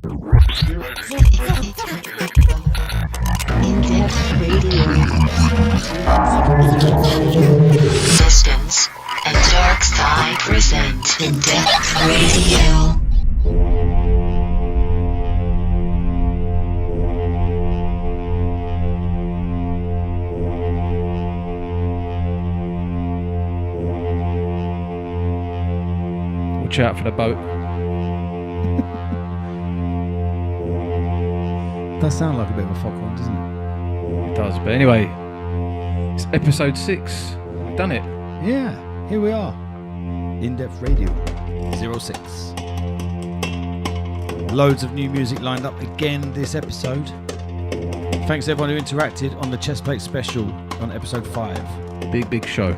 Indepth Radio. Distance and Darkside present Indepth Radio. Watch out for the boat. Does sound like a bit of a foghorn, doesn't it? It does, but anyway, it's episode 6. We've done it. Yeah, here we are. Indepth Radio 06. Loads of new music lined up again this episode. Thanks to everyone who interacted on the Chest Plate special on episode 5. Big show.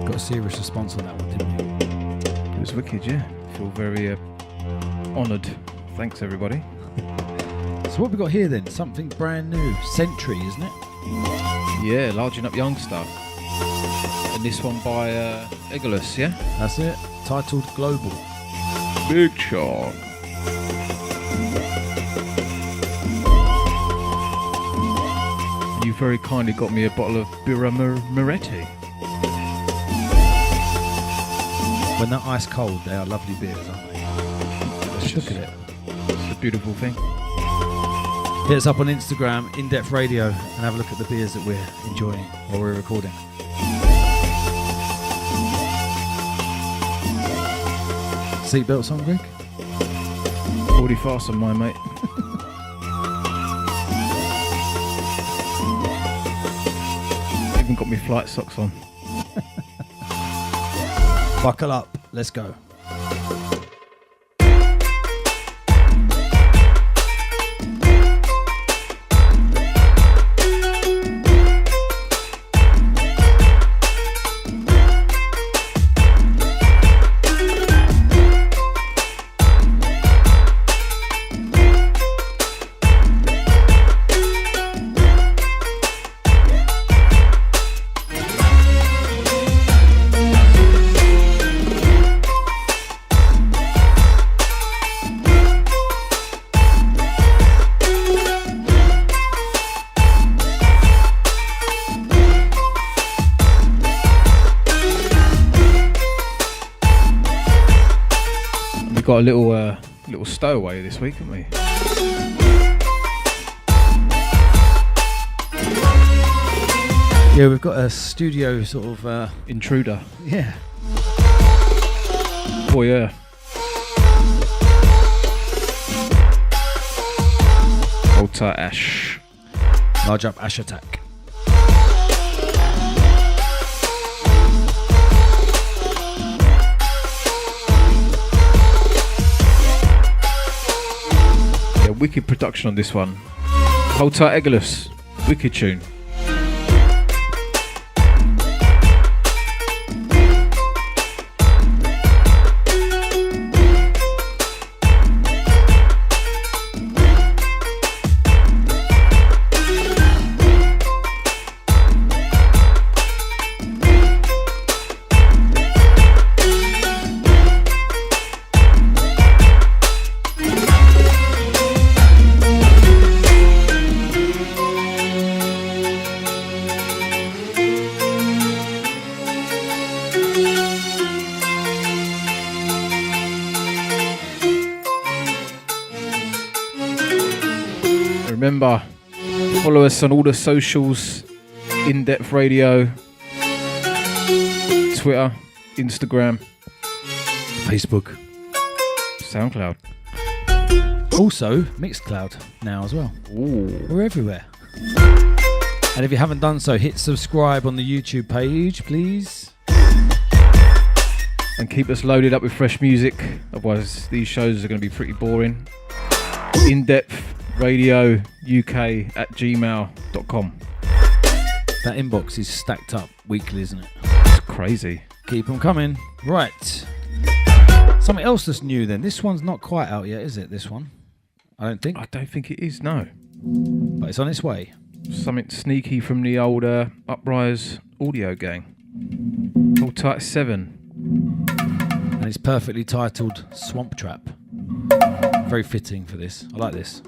Got a serious response on that one, didn't we? It was wicked, yeah. Feel very honoured. Thanks, everybody. So what we got here then? Something brand new. Century, isn't it? Yeah, Larging Up Young stuff. And this one by Egolus, yeah? That's it. Titled Global. Big Sean. You very kindly got me a bottle of Birra Moretti. When they're ice cold, they are lovely beers, aren't they? Just look at it. It's a beautiful thing. Hit us up on Instagram, Indepth Radio, and have a look at the beers that we're enjoying while we're recording. Seatbelts on, Greg? Already fast on mine, mate. Even got me flight socks on. Buckle up, let's go. Got a little stowaway this week, haven't we? Yeah, we've got a studio sort of intruder. Yeah. Oh yeah. Hold tight, Ash. Large up Ash attack. Wicked production on this one. Hold tight, Egolus. Wicked tune. Remember, follow us on all the socials, Indepth Radio, Twitter, Instagram, Facebook, SoundCloud. Also, Mixcloud now as well. Ooh. We're everywhere. And if you haven't done so, hit subscribe on the YouTube page, please. And keep us loaded up with fresh music, otherwise these shows are going to be pretty boring. Indepth Radio UK at gmail.com. That inbox is stacked up weekly, isn't it? It's crazy. Keep them coming. Right. Something else that's new then. This one's not quite out yet, is it? This one? I don't think. I don't think it is, no. But it's on its way. Something sneaky from the old Uprise audio gang. Hold tight 7. it's perfectly titled Swamp Trap. Very fitting for this. I like this.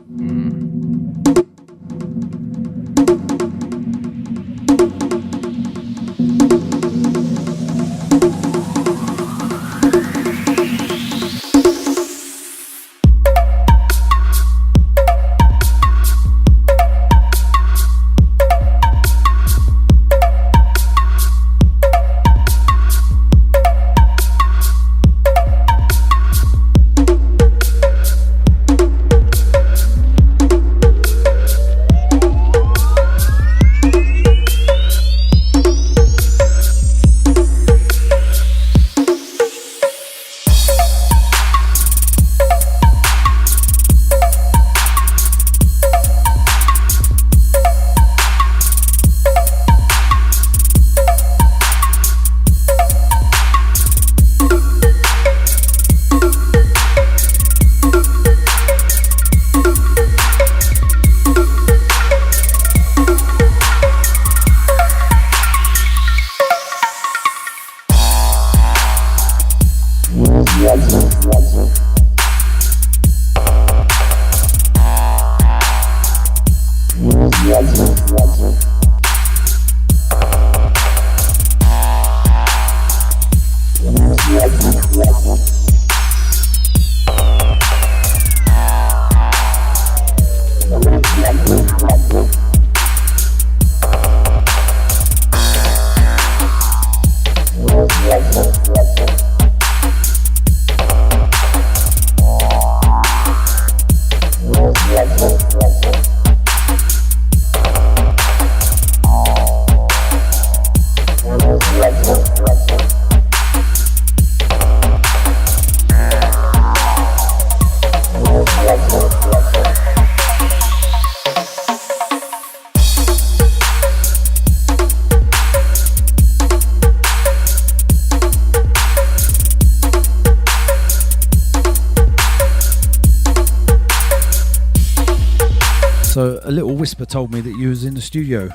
So a little whisper told me that you was in the studio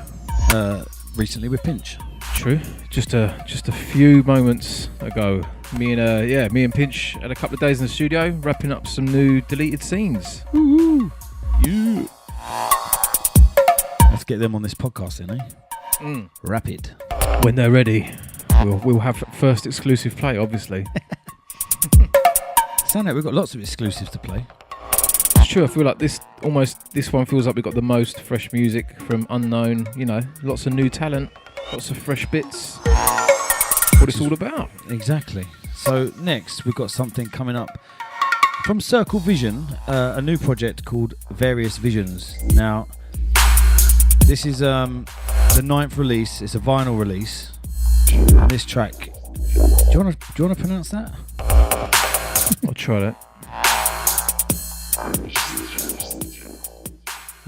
recently with Pinch. True. Just a few moments ago, me and Pinch had a couple of days in the studio wrapping up some new deleted scenes. Woo-hoo. Yeah. Let's get them on this podcast then, eh? Rapid. When they're ready, we'll have first exclusive play, obviously. Sound like we've got lots of exclusives to play. It's true. I feel like this one feels like we've got the most fresh music from unknown. You know, lots of new talent, lots of fresh bits. What it's all about. Exactly. So next we've got something coming up from Circle Vision, a new project called Various Visions. Now, this is the 9th release. It's a vinyl release. And this track. Do you want to pronounce that? I'll try that.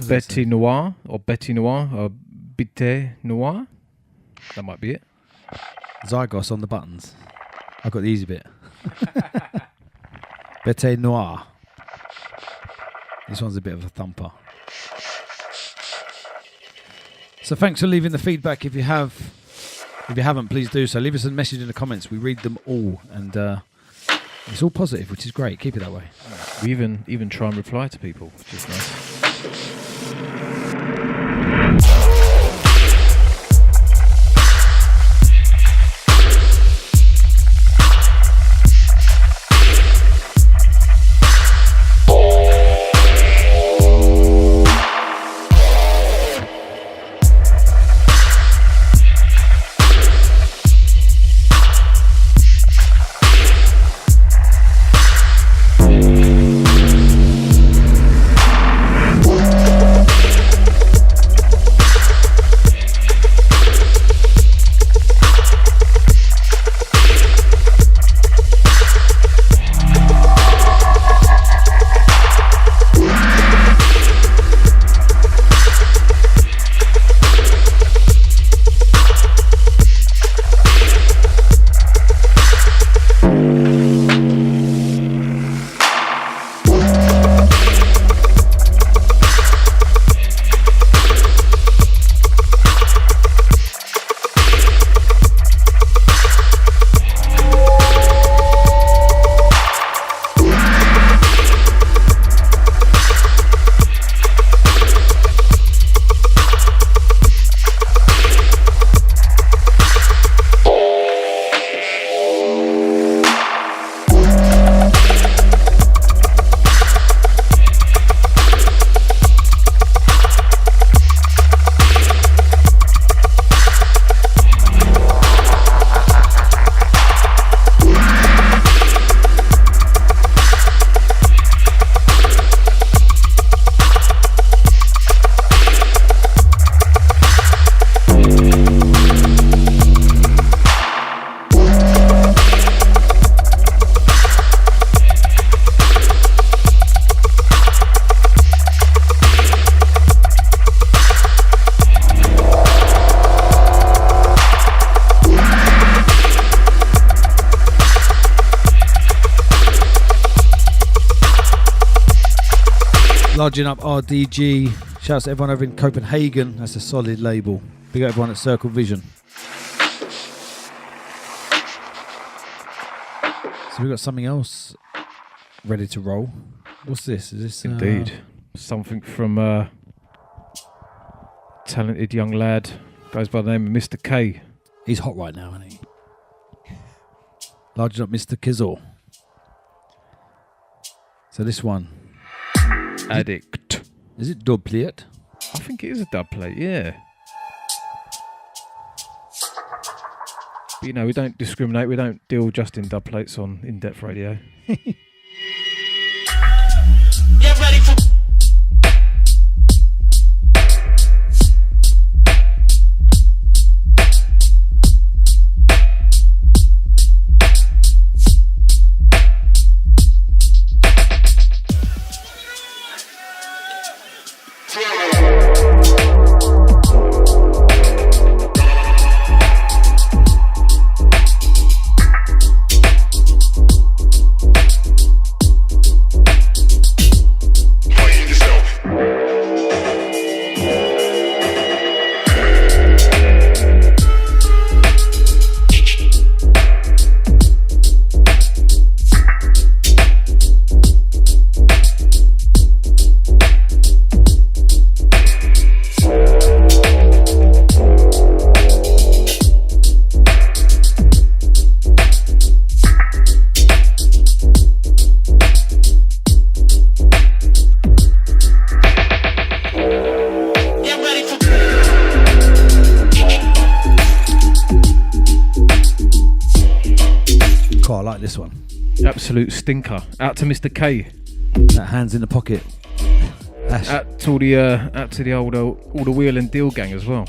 Betty Noir or Betty Noir or Bitte Noir. That might be it. Zygos on the buttons. I got the easy bit. Bete Noir. This one's a bit of a thumper. So thanks for leaving the feedback. If you haven't, please do so. Leave us a message in the comments. We read them all, and it's all positive, which is great. Keep it that way. We even try and reply to people, which is nice. Lodging up RDG. Shouts to everyone over in Copenhagen. That's a solid label. Big up everyone at Circle Vision. So we've got something else ready to roll. What's this? Is this Indeed. Something from a talented young lad. Goes by the name of Mr.K. He's hot right now, isn't he? Larging up Mr. Kizzle. So this one. Addict. Is it dub plate? I think it is a dub plate, yeah. But, you know, we don't discriminate. We don't deal just in dub plates on In-Depth Radio. Get ready for this one. Absolute stinker. Out to Mr. K. That hands in the pocket. Out to the all the wheel and deal gang as well.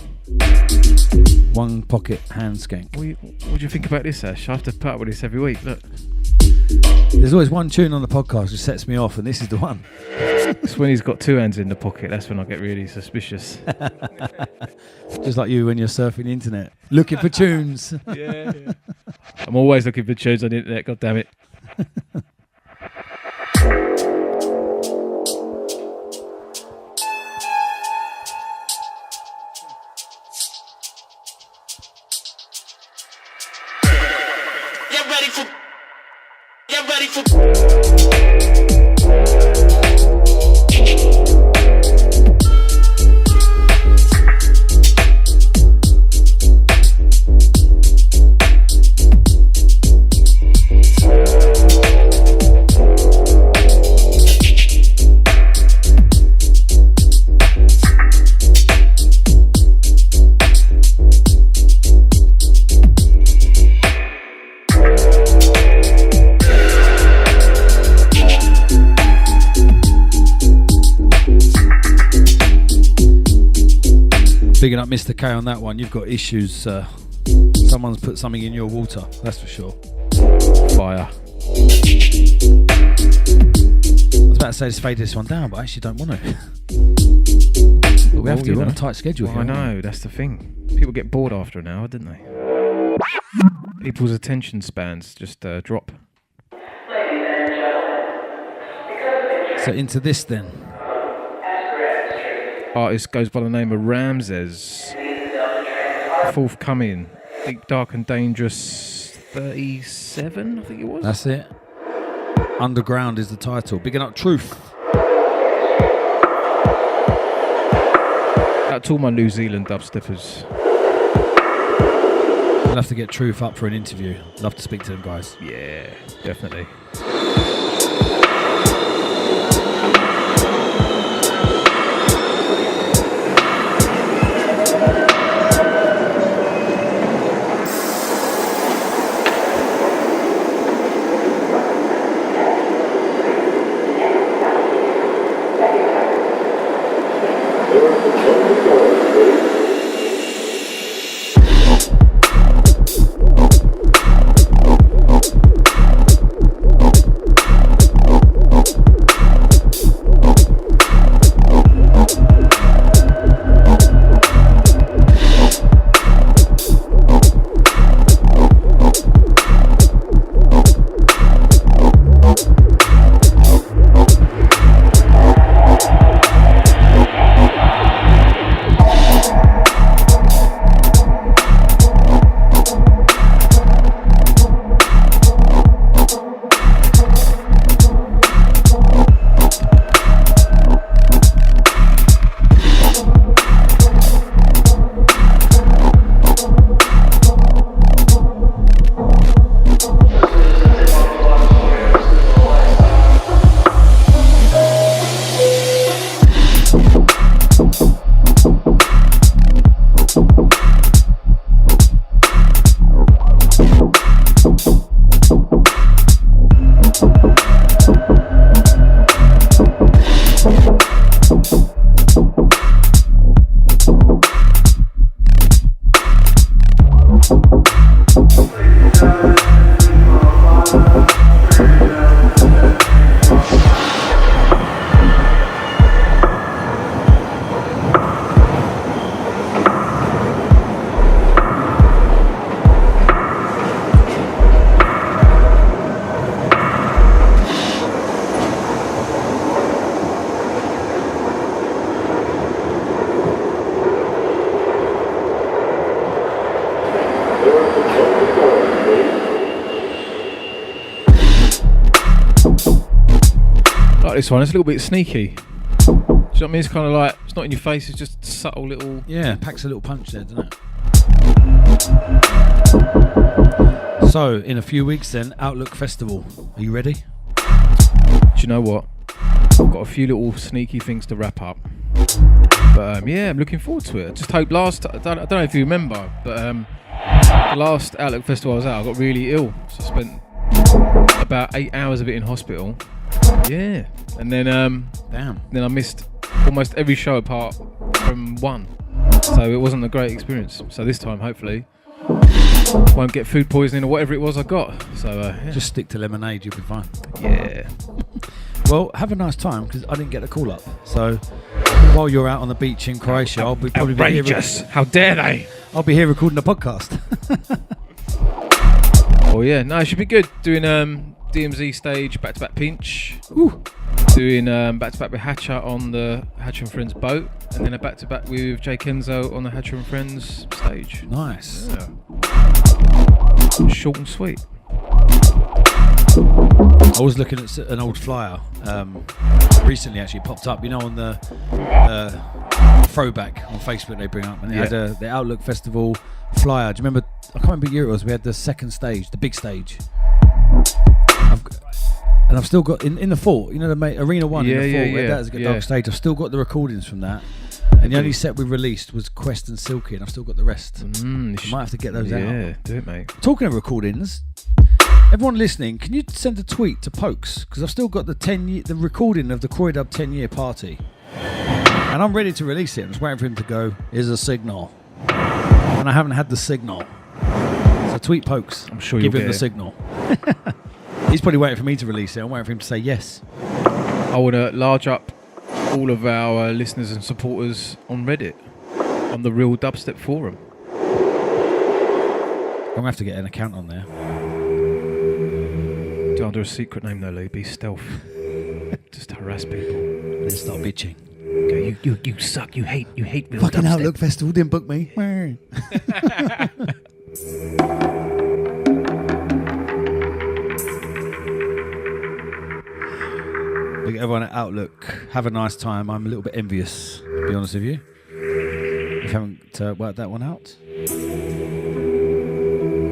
One pocket hand skank. What do you think about this, Ash? I have to put up with this every week. Look. There's always one tune on the podcast that sets me off, and this is the one. It's when he's got two hands in the pocket. That's when I get really suspicious. Just like you when you're surfing the internet, looking for tunes. Yeah. I'm always looking for tunes on the internet. God damn it. Get ready for Bigging up Mr. K on that one. You've got issues. Someone's put something in your water, that's for sure. Fire. I was about to say let's fade this one down, but I actually don't want to. But we have to. We're on a tight schedule here. I know, that's the thing. People get bored after an hour, don't they? People's attention spans just drop. So into this then. Artist goes by the name of Ramses. Forthcoming. Deep, Dark and Dangerous 37, I think it was. That's it. Underground is the title. Bigging up Truth. Out to all my New Zealand dubsteppers. We'll have to get Truth up for an interview. Love to speak to them guys. Yeah, definitely. like this one. It's a little bit sneaky. Do you know what I mean? It's kind of like, it's not in your face, it's just subtle little... Yeah, packs a little punch there, doesn't it? So, in a few weeks then, Outlook Festival. Are you ready? Do you know what? I've got a few little sneaky things to wrap up. But yeah, I'm looking forward to it. I just hope I don't know if you remember, but the last Outlook Festival I was at, I got really ill. So I spent about 8 hours of it in hospital. Yeah. And then then I missed almost every show apart from one. So it wasn't a great experience. So this time, hopefully, won't get food poisoning or whatever it was I got. So yeah. Just stick to lemonade, you'll be fine. Yeah. Well, have a nice time, because I didn't get a call up. So while you're out on the beach in Croatia, I'll probably be here. How dare they? I'll be here recording the podcast. Oh yeah, no, it should be good doing DMZ stage back-to-back Pinch. Ooh. Doing back-to-back with Hatcher on the Hatcher and Friends boat, and then a back-to-back with Jay Kenzo on the Hatcher and Friends stage. Nice. Yeah. Short and sweet. I was looking at an old flyer recently, actually popped up, you know, on the throwback on Facebook they bring up, and they had the Outlook Festival flyer. Do you remember? I can't remember what year it was. We had the second stage, the big stage. I've still got in the fort, you know, the Arena 1 in the fort. That was a good dark stage. I've still got the recordings from that. And the only set we released was Quest and Silky, and I've still got the rest. I might have to get those out. Yeah, do it, mate. Talking of recordings, everyone listening, can you send a tweet to Pokes? Because I've still got the recording of the Croy Dub 10-year party. And I'm ready to release it. I'm just waiting for him to go, here's a signal. And I haven't had the signal. So tweet Pokes. I'm sure give you'll him get the it. signal. He's probably waiting for me to release it. I'm waiting for him to say yes. I want to large up all of our listeners and supporters on Reddit, on the Real Dubstep forum. I'm going to have to get an account on there. Do under a secret name though, Lee. Be stealth. Just harass people. And then start bitching. Okay, you suck. You hate Real Fucking Dubstep. Outlook Festival didn't book me. Look, everyone at Outlook, have a nice time. I'm a little bit envious, to be honest with you. If you haven't worked that one out.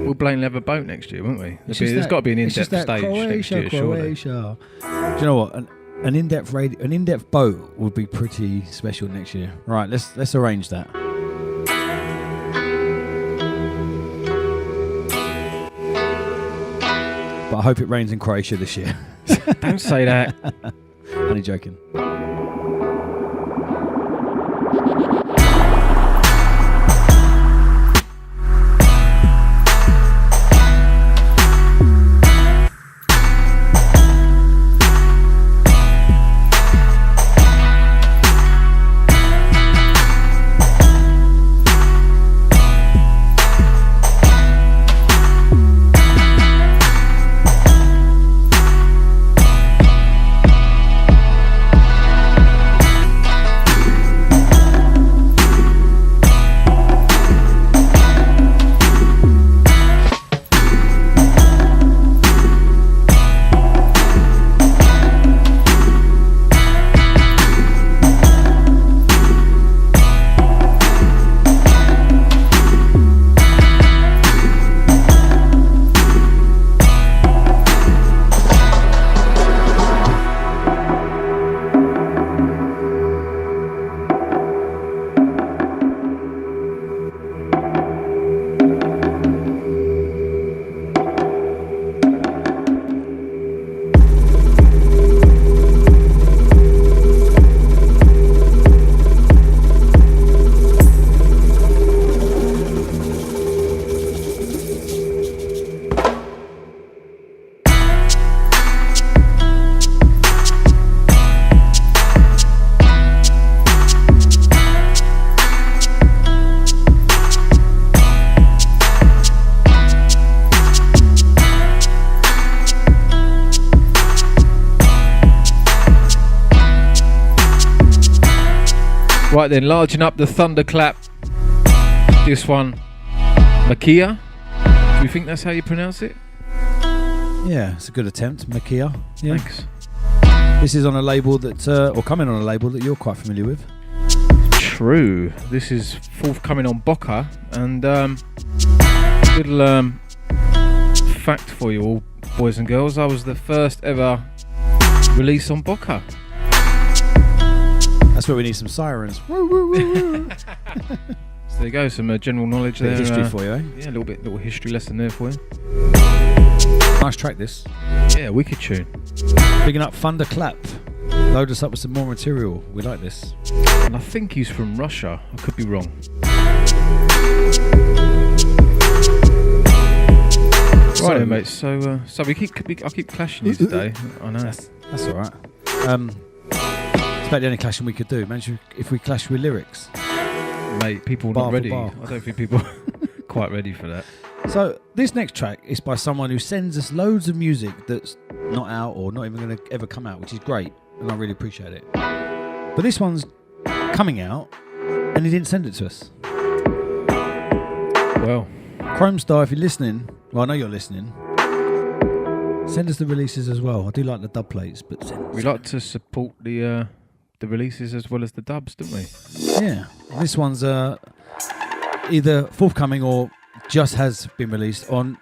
We'll blame have a boat next year, won't we? There's got to be an in-depth stage next year, surely. Do you know what? An in-depth boat would be pretty special next year. Right, let's arrange that. But I hope it rains in Croatia this year. Don't say that. Only joking. Right then, larging up the thunderclap. This one, Makia. Do you think that's how you pronounce it? Yeah, it's a good attempt, Makia. Yeah. Thanks. This is on a label that, or coming on a label that you're quite familiar with. True. This is forthcoming on Bocca, and little fact for you all, boys and girls. I was the first ever release on Bocca. That's where we need some sirens. Woo, woo, woo, woo. So there you go, some general knowledge there. History for you, eh? Yeah, a little history lesson there for you. Nice track, this. Yeah, wicked tune. Picking up Thunderclap. Load us up with some more material. We like this. And I think he's from Russia. I could be wrong. Right then, mate. So I keep clashing you today. I know. That's all right. It's about the only clashing we could do. Imagine if we clash with lyrics. Mate, people Bar not for ready. bar. I don't think people are quite ready for that. So this next track is by someone who sends us loads of music that's not out or not even going to ever come out, which is great, and I really appreciate it. But this one's coming out, and he didn't send it to us. Well, Chrome Star, if you're listening, well, I know you're listening. Send us the releases as well. I do like the dub plates, but we like to support the releases as well as the dubs, don't we? Yeah, this one's either forthcoming or just has been released on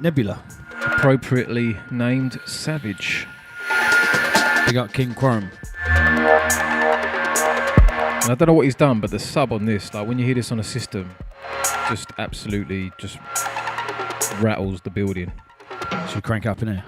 Nebula. Appropriately named Savage. We got King Chrome. And I don't know what he's done, but the sub on this, like when you hear this on a system, just absolutely just rattles the building. Should we crank up in here?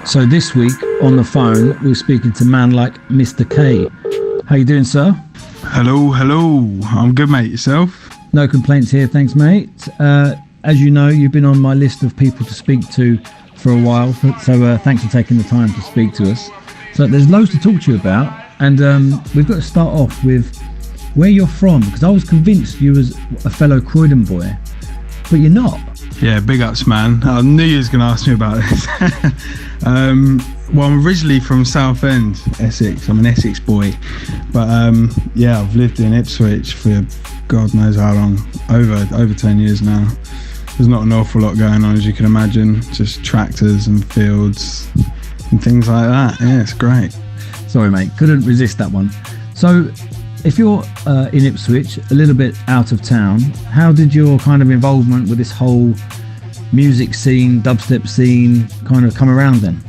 So this week on the phone we're speaking to a man like Mr.K. How you doing, sir? Hello. I'm good, mate. Yourself? No complaints here, thanks, mate. As you know, you've been on my list of people to speak to for a while, so thanks for taking the time to speak to us. So there's loads to talk to you about, and we've got to start off with where you're from, because I was convinced you was a fellow Croydon boy, but you're not. Yeah, big ups, man. I knew you was going to ask me about this. Well, I'm originally from Southend, Essex. I'm an Essex boy, but yeah, I've lived in Ipswich for God knows how long, over 10 years now. There's not an awful lot going on, as you can imagine, just tractors and fields and things like that. Yeah, it's great. Sorry, mate, couldn't resist that one. So if you're in Ipswich, a little bit out of town, how did your kind of involvement with this whole music scene, dubstep scene kind of come around then?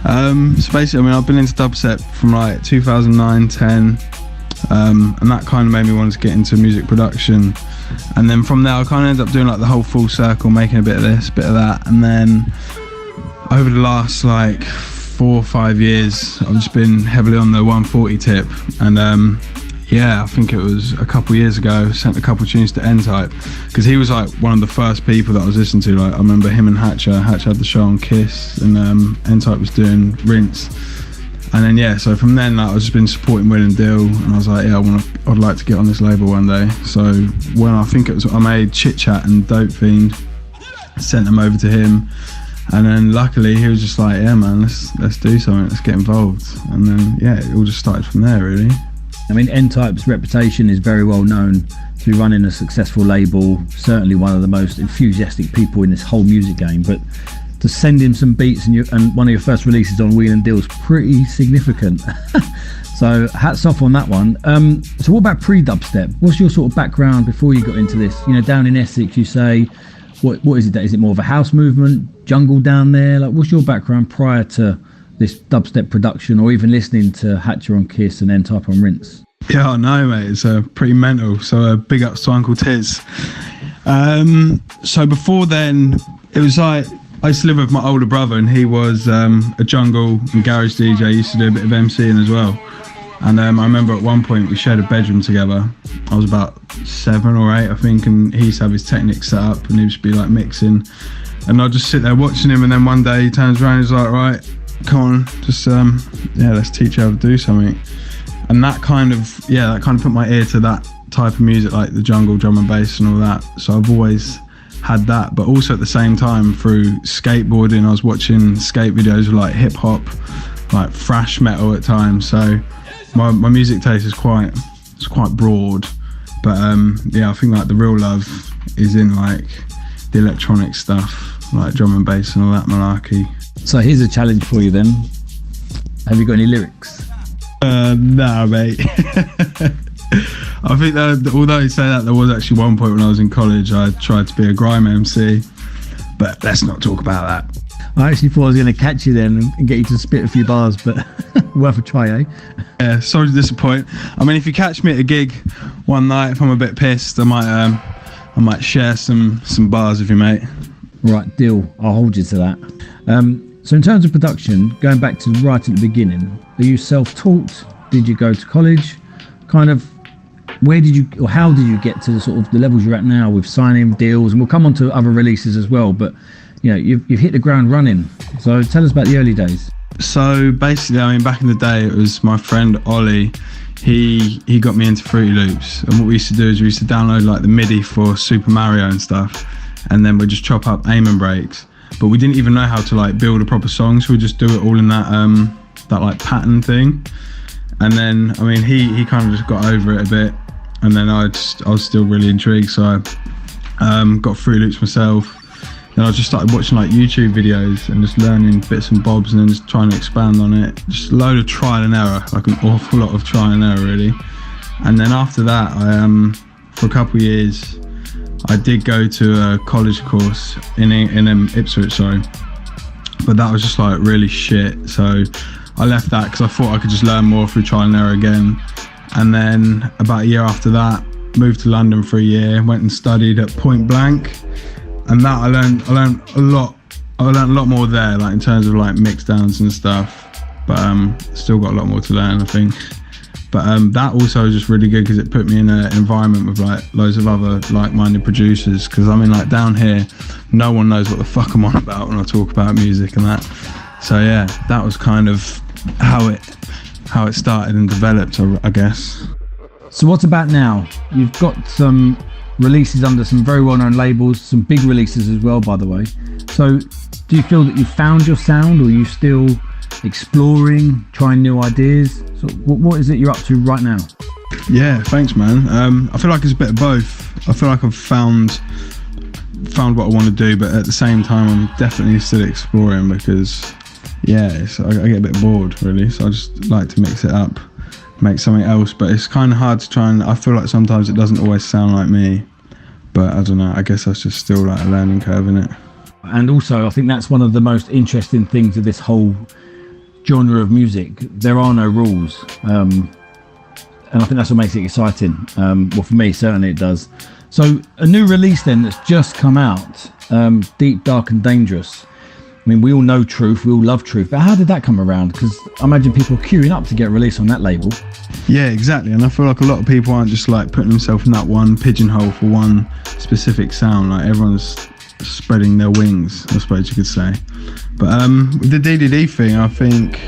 So basically, I mean, I've been into dubstep from like 2009, 10, and that kind of made me want to get into music production. And then from there, I kind of ended up doing like the whole full circle, making a bit of this, bit of that. And then over the last like 4 or 5 years, I've just been heavily on the 140 tip. And Yeah, I think it was a couple of years ago. Sent a couple of tunes to N-Type because he was like one of the first people that I was listening to. Like I remember him and Hatcher had the show on Kiss, and N-Type was doing Rinse. And then yeah, so from then like, I've just been supporting Will and Dill, and I was like, yeah, I'd like to get on this label one day. So when I made Chit Chat and Dope Fiend, sent them over to him, and then luckily he was just like, yeah man, let's do something, let's get involved. And then yeah, it all just started from there really. I mean, N-Type's reputation is very well known to be running a successful label, certainly one of the most enthusiastic people in this whole music game, but to send him some beats and one of your first releases on Wheel and Deal is pretty significant. So hats off on that one. So what about pre-dubstep? What's your sort of background before you got into this? You know, down in Essex, you say, what is it? Is it more of a house movement, jungle down there? Like, what's your background prior to this dubstep production, or even listening to Hatcher on Kiss and N-Type on Rinse? Yeah, I know, mate. It's pretty mental. So big ups to Uncle Tiz. So before then, it was like I used to live with my older brother, and he was a jungle and garage DJ. He used to do a bit of MCing as well. And I remember at one point we shared a bedroom together. I was about 7 or 8, I think, and he used to have his Technics set up, and he used to be like mixing. And I'd just sit there watching him, and then one day he turns around and he's like, right, come on, just let's teach you how to do something. And that kind of put my ear to that type of music, like the jungle, drum and bass and all that. So I've always had that, but also at the same time through skateboarding, I was watching skate videos of like hip hop, like thrash metal at times. So my music taste is quite broad. But yeah, I think like the real love is in like the electronic stuff, like drum and bass and all that malarkey. So here's a challenge for you then. Have you got any lyrics? Nah, mate. I think that although you say that, there was actually one point when I was in college I tried to be a grime MC, but let's not talk about that. I actually thought I was going to catch you then and get you to spit a few bars, but worth a try, eh? Yeah, sorry to disappoint. I mean, if you catch me at a gig one night, if I'm a bit pissed, I might share some bars with you, mate. Right, deal. I'll hold you to that. So in terms of production, going back to right at the beginning, are you self-taught? Did you go to college? Kind of, where did you, or how did you get to the sort of the levels you're at now with signing deals? And we'll come on to other releases as well, but you know, you've hit the ground running. So tell us about the early days. So basically, I mean, back in the day, it was my friend Ollie. He got me into Fruity Loops, and what we used to do is we used to download like the MIDI for Super Mario and stuff, and then we'd just chop up aiming breaks. But we didn't even know how to like build a proper song, so we just do it all in that like pattern thing. And then I mean he kind of just got over it a bit, and then I was still really intrigued, so I got Fruity Loops myself. Then I just started watching like YouTube videos and just learning bits and bobs, and then just trying to expand on it. Just a load of trial and error, like an awful lot of trial and error really. And then after that, I for a couple of years I did go to a college course in Ipswich, sorry, but that was just like really shit. So I left that because I thought I could just learn more through trial and error again. And then about a year after that, moved to London for a year, went and studied at Point Blank, and that I learned a lot. I learned a lot more there, like in terms of like mix downs and stuff. But still got a lot more to learn, I think. But that also was just really good because it put me in an environment with like loads of other like-minded producers. Because I mean, like down here, no one knows what the fuck I'm on about when I talk about music and that. So yeah, that was kind of how it started and developed, I guess. So what about now? You've got some releases under some very well-known labels, some big releases as well, by the way. So do you feel that you've found your sound, or are you still exploring, trying new ideas? So what is it you're up to right now? Yeah, thanks, man. I feel like it's a bit of both. I feel like I've found what I want to do, but at the same time I'm definitely still exploring, because yeah, I get a bit bored really, so I just like to mix it up, make something else. But it's kind of hard to try, and I feel like sometimes it doesn't always sound like me, but I don't know, I guess that's just still like a learning curve, innit? And also I think that's one of the most interesting things of this whole genre of music. There are no rules, and I think that's what makes it exciting. Well, for me certainly it does. So a new release then that's just come out, Deep, Dark and Dangerous. mean, we all know Truth, we all love Truth, but how did that come around? Because I imagine people are queuing up to get released on that label. Yeah, exactly. And I feel like a lot of people aren't just like putting themselves in that one pigeonhole for one specific sound. Like everyone's spreading their wings, I suppose you could say. But with the DDD thing, I think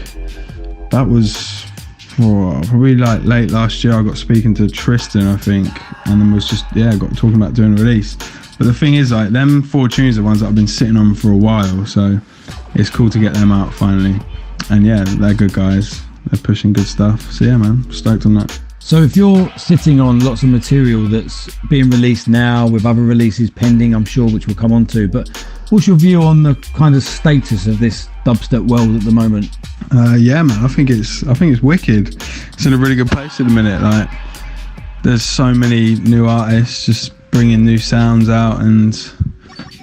that was probably like late last year. I got speaking to Tristan, I think, and then was just got talking about doing a release. But the thing is, like, them 4 tunes are ones that I've been sitting on for a while, so it's cool to get them out finally. And yeah, they're good guys. They're pushing good stuff. So yeah, man, stoked on that. So if you're sitting on lots of material that's being released now with other releases pending, I'm sure, which we'll come on to, but what's your view on the kind of status of this dubstep world at the moment? Yeah, man, I think it's wicked. It's in a really good place at the minute. Like, there's so many new artists just bringing new sounds out, and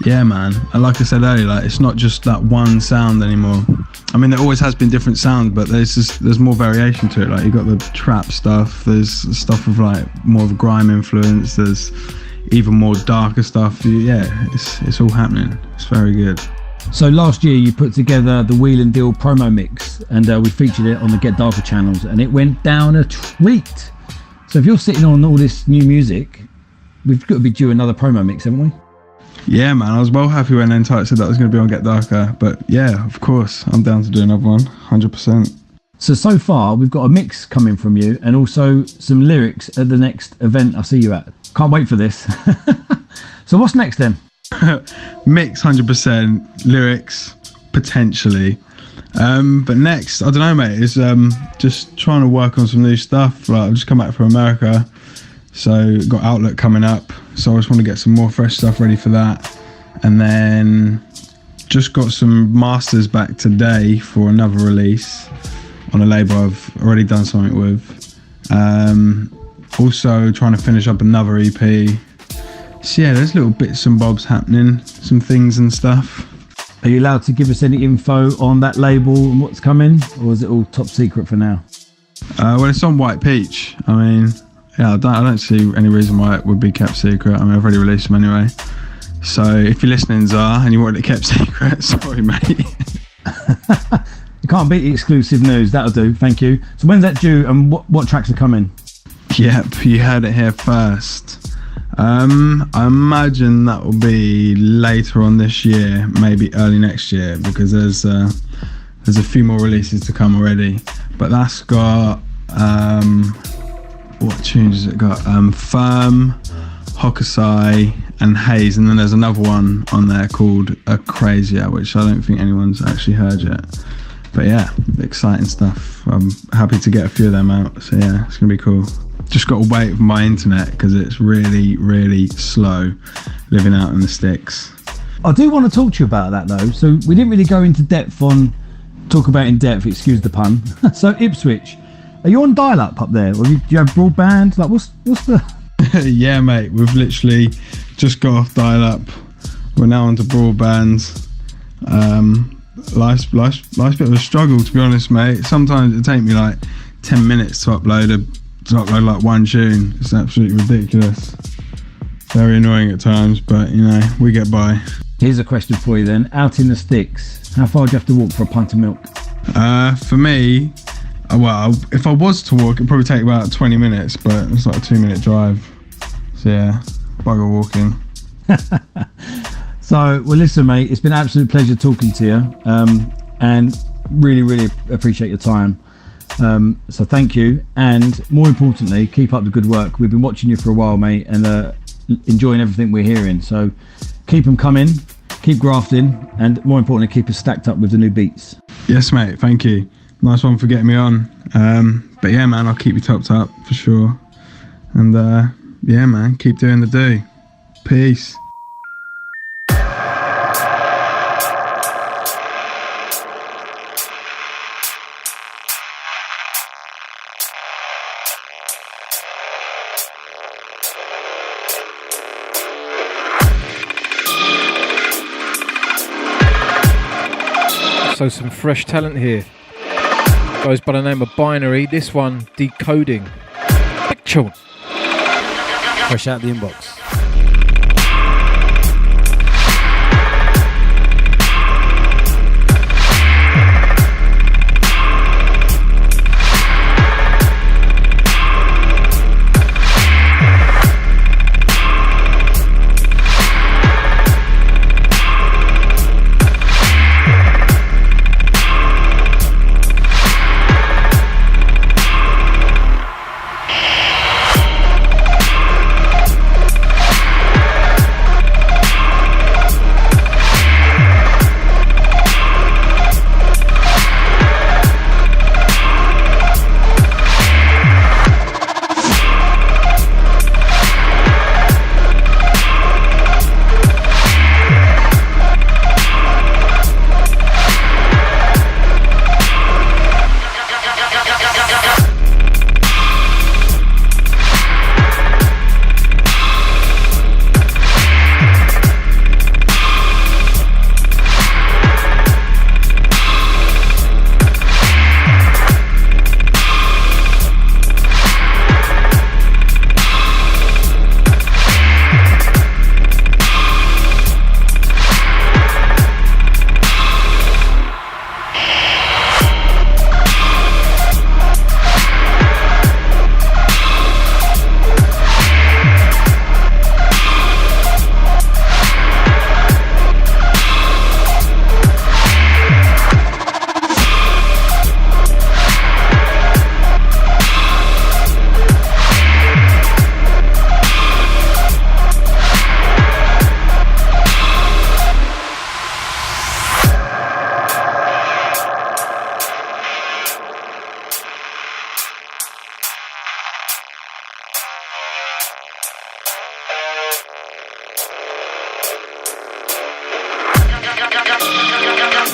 yeah, man. And like I said earlier, like, it's not just that one sound anymore. I mean, there always has been different sounds, but there's more variation to it. Like, you got the trap stuff, there's stuff with like more of a grime influence, there's even more darker stuff. Yeah, it's all happening. It's very good. So last year you put together the Wheel and Deal promo mix, and we featured it on the Get Darker channels, and it went down a treat. So if you're sitting on all this new music, we've got to be due another promo mix, haven't we? Yeah, man, I was well happy when N-Tight said that was going to be on Get Darker, but yeah, of course, I'm down to do another one, 100%. So far, we've got a mix coming from you, and also some lyrics at the next event I see you at. Can't wait for this. So what's next then? Mix 100%, lyrics potentially. But next, I don't know, mate, is just trying to work on some new stuff. Like, I've just come back from America, so got Outlook coming up, so I just want to get some more fresh stuff ready for that. And then just got some masters back today for another release on a label I've already done something with. Also trying to finish up another EP. So yeah, there's little bits and bobs happening, some things and stuff. Are you allowed to give us any info on that label and what's coming, or is it all top secret for now? Well, it's on White Peach. I mean, yeah, I don't see any reason why it would be kept secret. I mean, I've already released them anyway. So if you're listening, Zar, and you want it kept secret, sorry, mate. You can't beat the exclusive news. That'll do. Thank you. So when's that due, and what tracks are coming? Yep, you heard it here first. I imagine that will be later on this year, maybe early next year, because there's a few more releases to come already. But that's got what tunes has it got? Firm, Hokusai, and Haze, and then there's another one on there called A Crazier, which I don't think anyone's actually heard yet. But yeah, exciting stuff. I'm happy to get a few of them out. So yeah, it's gonna be cool. Just got to wait for my internet because it's really, really slow living out in the sticks. I do want to talk to you about that though. So we didn't really go into depth on talk about in depth. Excuse the pun. So Ipswich, are you on dial-up up there, or do you have broadband? Like what's the? Yeah, mate. We've literally just got off dial-up. We're now onto broadband. Life's a bit of a struggle, to be honest, mate. Sometimes it take me like 10 minutes to upload like one tune. It's absolutely ridiculous. Very annoying at times, but you know, we get by. Here's a question for you then. Out in the sticks, how far do you have to walk for a pint of milk? For me, well, if I was to walk, it'd probably take about 20 minutes, but it's like a 2-minute drive. So yeah, bugger walking. So, well, listen, mate, it's been an absolute pleasure talking to you, and really, really appreciate your time. So thank you, and more importantly, keep up the good work. We've been watching you for a while, mate, and enjoying everything we're hearing. So keep them coming, keep grafting, and more importantly, keep us stacked up with the new beats. Yes, mate, thank you. Nice one for getting me on. But yeah, man, I'll keep you topped up for sure. And yeah, man, keep doing the do. Peace. So some fresh talent here. Goes by the name of Binary. This one, Decoding. Big tune. Fresh out the inbox.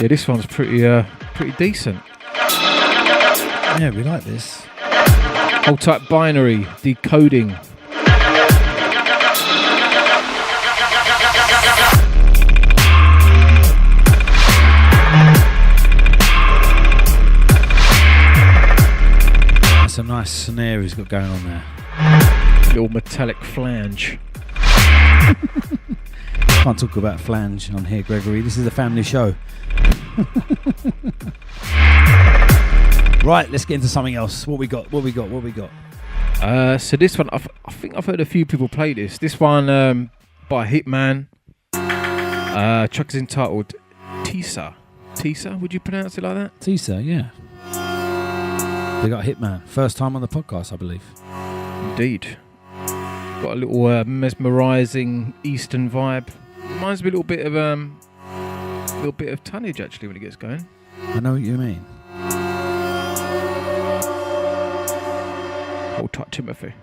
Yeah, this one's pretty decent. Yeah, we like this. Hold tight binary, decoding. That's a nice snare he's got going on there. Little metallic flange. Can't talk about flange on here, Gregory. This is a family show. Right, let's get into something else. What we got? So this one, I think I've heard a few people play this. This one by Hitman. Track is entitled Tisa. Tisa, would you pronounce it like that? Tisa, yeah. They got Hitman. First time on the podcast, I believe. Indeed. Got a little mesmerising Eastern vibe. Reminds me a little bit of tonnage actually when it gets going. I know what you mean. Hold tight, Timothy.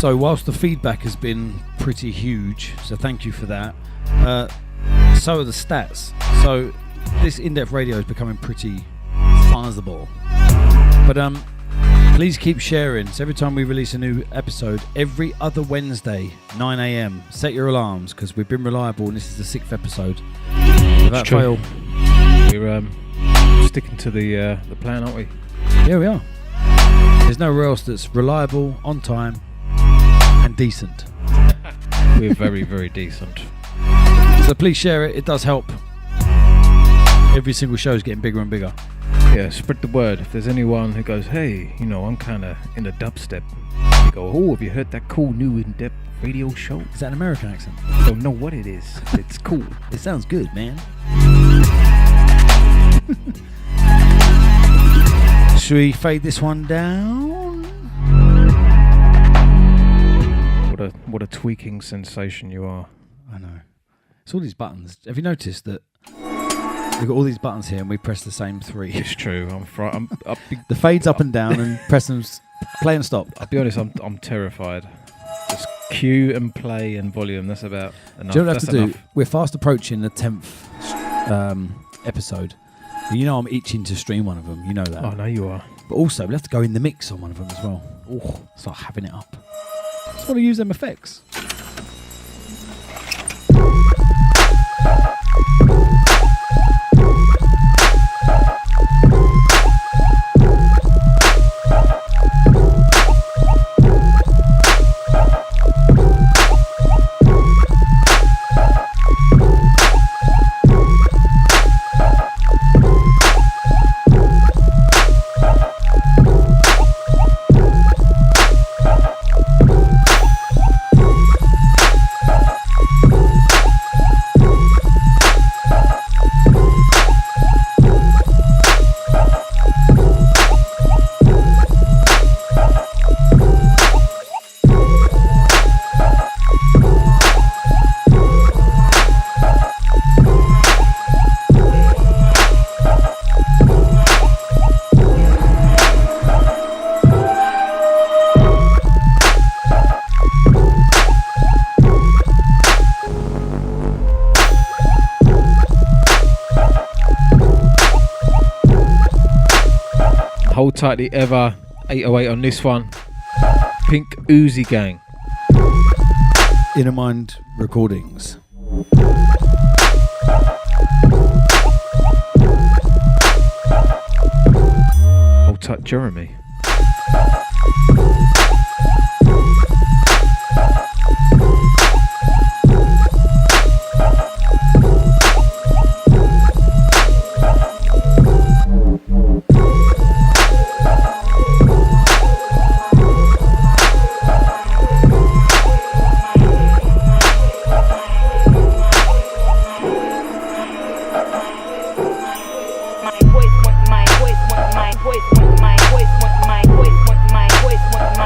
So whilst the feedback has been pretty huge, so thank you for that, so are the stats. So this Indepth radio is becoming pretty sizable. But please keep sharing. So every time we release a new episode, every other Wednesday, 9 a.m, set your alarms, because we've been reliable and this is the 6th episode. Without fail. We're sticking to the plan, aren't we? Yeah, we are. There's nowhere else that's reliable, on time, and decent. We're very, very decent. So please share it. It does help. Every single show is getting bigger and bigger. Yeah, spread the word. If there's anyone who goes, hey, you know, I'm kind of in the dubstep, you go, oh, have you heard that cool new Indepth radio show? Is that an American accent? Don't know what it is. It's cool. It sounds good, man. Should we fade this one down? What a tweaking sensation you are. I know. It's all these buttons. Have you noticed that we've got all these buttons here and we press the same 3? It's true. The fades up and down and press them, play and stop. I'll be honest, I'm terrified. Just cue and play and volume. That's about enough. Do you know what we have That's to do? enough. We're fast approaching the 10th episode. You know I'm itching to stream one of them. You know that. Oh, no, you are. But also, we'll have to go in the mix on one of them as well. Oh, start having it up. Just want to use them effects. Hold tight the Ever 808 on this one. Pink Uzi Gang. Inner Mind Recordings. Hold tight Jeremy.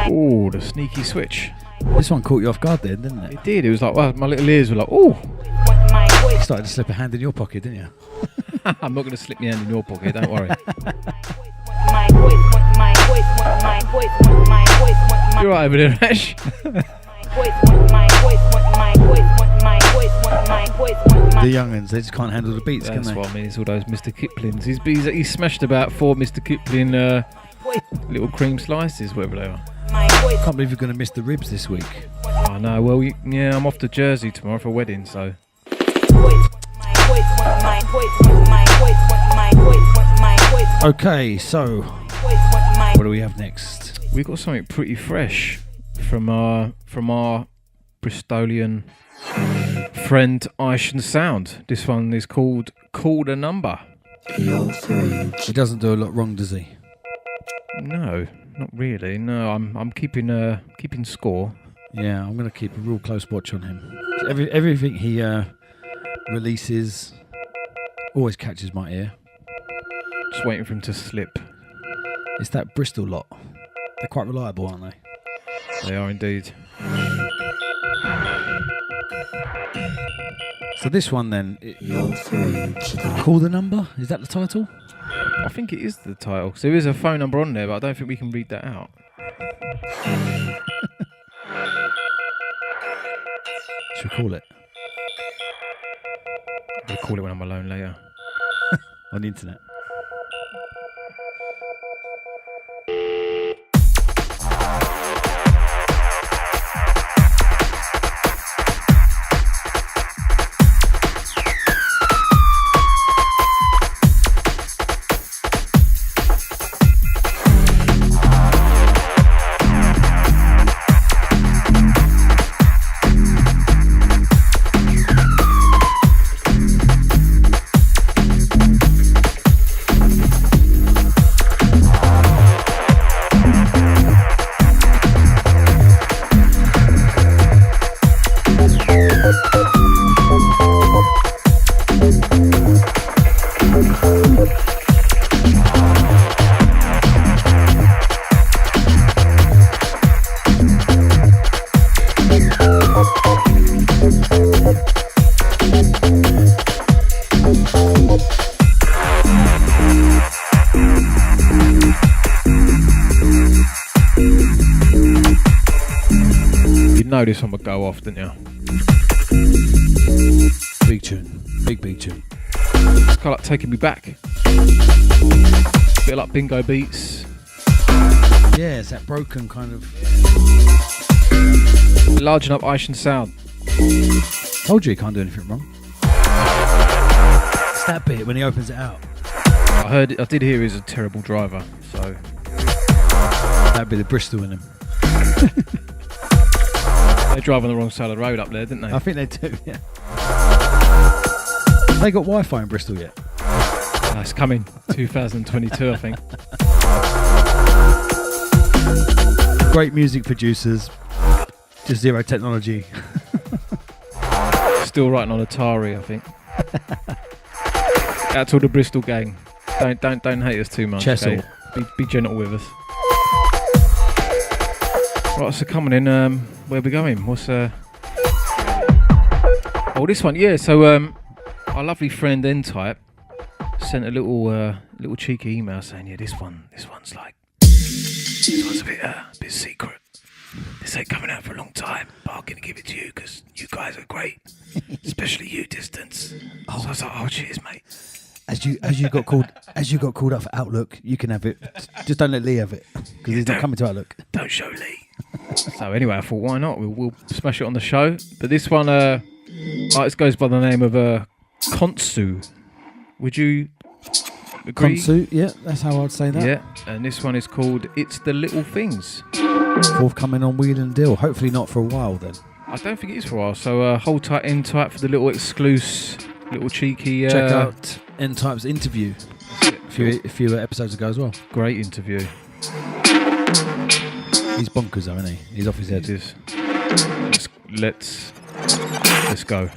Oh, the sneaky switch. This one caught you off guard then, didn't it? It did. It was like, well, my little ears were like, oh. You started to slip a hand in your pocket, didn't you? I'm not going to slip my hand in your pocket, don't worry. You're right over there, Ash. The young'uns, they just can't handle the beats, That's can they? what I mean. It's all those Mr. Kiplings. He's smashed about 4 Mr. Kipling little cream slices, whatever they are. Can't believe you're going to miss the ribs this week. I know. Well, yeah, I'm off to Jersey tomorrow for a wedding, so. Okay, so what do we have next? We got something pretty fresh from our Bristolian friend Ice and Sound. This one is called Call the Number. He doesn't do a lot wrong, does he? No, not really. No, I'm keeping score. Yeah, I'm going to keep a real close watch on him. Everything he releases always catches my ear. Just waiting for him to slip. It's that Bristol lot. They're quite reliable, aren't they? They are indeed. So this one then, Call the Number? Is that the title? I think it is the title. So there is a phone number on there, but I don't think we can read that out. Should we call it? I'll call it when I'm alone later. On the internet. this one would go off, didn't you? Big tune. Big tune. It's kind of like taking me back. Bit like Bingo Beats. Yeah, it's that broken kind of. Large enough Irish sound. Told you he can't do anything wrong. It's that bit when he opens it out. I did hear he's a terrible driver, so. That'd be the Bristol in him. They drive on the wrong side of the road up there, didn't they? I think they do, yeah. They got Wi-Fi in Bristol yet? It's coming, 2022, I think. Great music producers, just zero technology. Still writing on Atari, I think. Out to all the Bristol gang. Don't hate us too much. Chesil. Okay? Be gentle with us. Right, so coming in, where are we going? What's Oh, this one, yeah. So our lovely friend N-Type sent a little cheeky email saying, yeah, this one's a bit secret. This ain't coming out for a long time, but I'm gonna give it to you because you guys are great, especially you, Distance. So I was like, oh cheers, mate. As you got called up for Outlook, you can have it. Just don't let Lee have it because he's not coming to Outlook. Don't show Lee. So anyway, I thought, why not? We'll smash it on the show. But this one, artist goes by the name of Konsu. Would you agree? Konsu, yeah, that's how I'd say that. Yeah, and this one is called "It's the Little Things." Forthcoming on Wheel and Deal. Hopefully not for a while then. I don't think it is for a while. So hold tight, N-Type, for the little exclusive, little cheeky. Check out N-Type's interview a few episodes ago as well. Great interview. He's bonkers though, isn't he? He's off his head. It is. Let's go.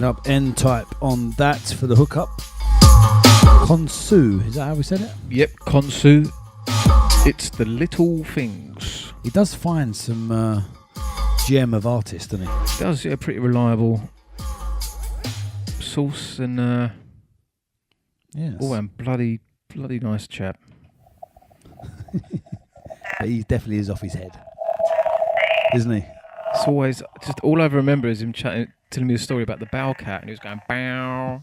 Up N-Type on that for the hookup. Konsu, is that how we said it? Yep, Konsu. It's the Little Things. He does find some gem of artists, doesn't he? He does, yeah, pretty reliable source and yes. Oh, and bloody nice chap. But he definitely is off his head, isn't he? It's always just all I remember is him telling me a story about the bow cat, and he was going bow.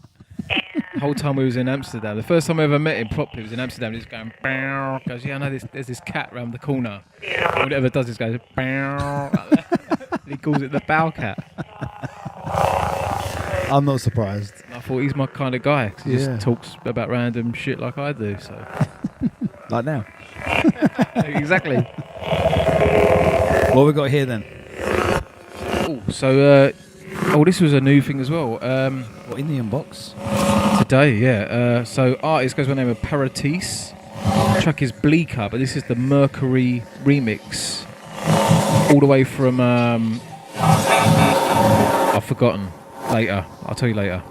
The whole time we was in Amsterdam, the first time I ever met him properly was in Amsterdam. He was going bow. He goes, yeah, I know there's this cat round the corner. And whatever it does, it goes bow. He calls it the bow cat. I'm not surprised. And I thought he's my kind of guy. 'Cause he just talks about random shit like I do. So like now. Exactly. What we got here then? So this was a new thing as well. What, in the inbox? Today, yeah. So artist goes by the name of Paratis. The track is Bleaker, but this is the Mercury remix. All the way from I've forgotten. Later. I'll tell you later.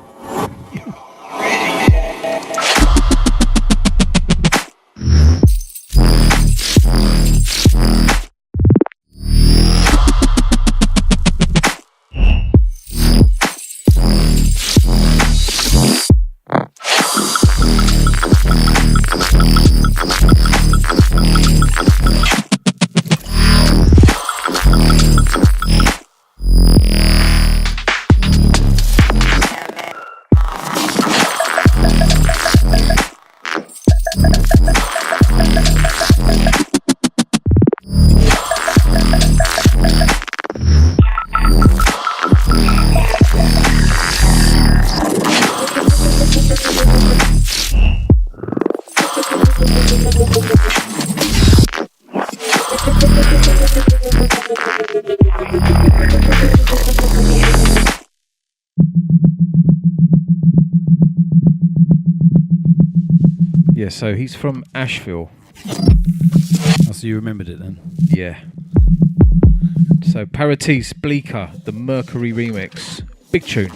Yeah, so he's from Asheville. Oh, so you remembered it then? Yeah. So Paratis Bleaker, the Mercury remix. Big tune.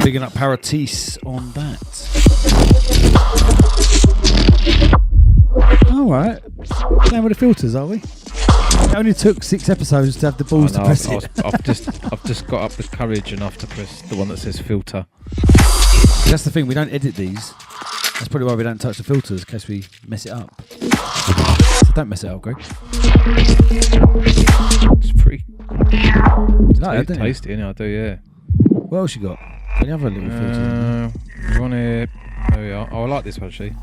Bigging up Paratis on that. Alright. Playing with the filters, are we? It only took 6 episodes to have the balls to press it. I've just got up the courage enough to press the one that says filter. That's the thing, we don't edit these. That's probably why we don't touch the filters, in case we mess it up. So don't mess it up, Greg. It's pretty tasty, isn't it? I do, yeah. What else you got? Any other little filters? You want to... There we are. Oh, I like this one, actually.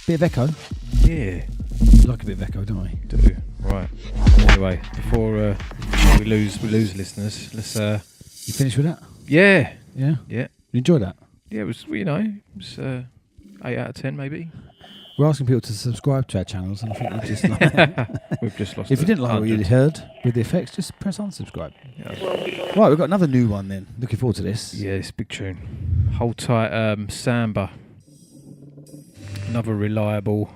Bit of echo. Yeah. We like a bit of echo, don't we? Do. Right. Anyway, before we lose listeners, let's... You finished with that? Yeah. Yeah? Yeah. You enjoyed that? Yeah, it was, it was 8 out of 10, maybe. We're asking people to subscribe to our channels, and I think we've just we've just lost. If you didn't like 100. what you heard with the effects, just press unsubscribe. Yeah. Right, we've got another new one then. Looking forward to this. Yeah, it's a big tune. Hold tight, Samba. Another reliable.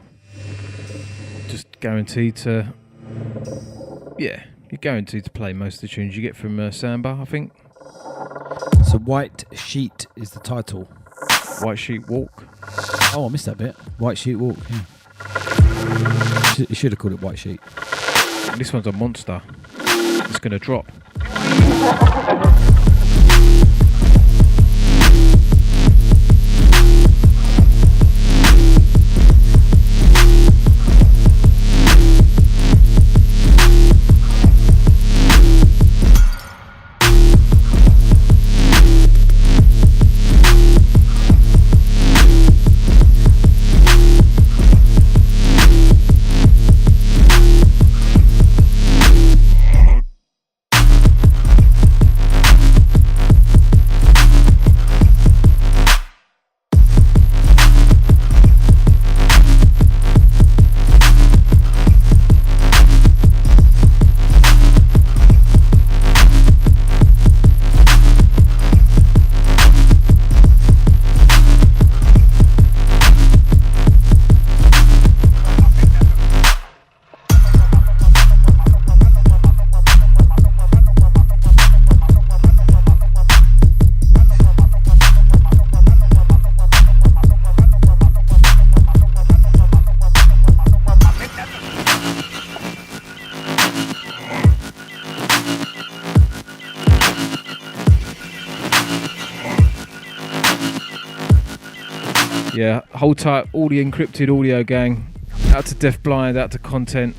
Just guaranteed to. Yeah, you're guaranteed to play most of the tunes you get from Samba, I think. So White Sheet is the title. White Sheet Walk. Oh, I missed that bit. White Sheet Walk, yeah. You should have called it White Sheet. This one's a monster. It's going to drop. Yeah, hold tight, all the encrypted audio gang. Out to Deaf Blind, out to Content.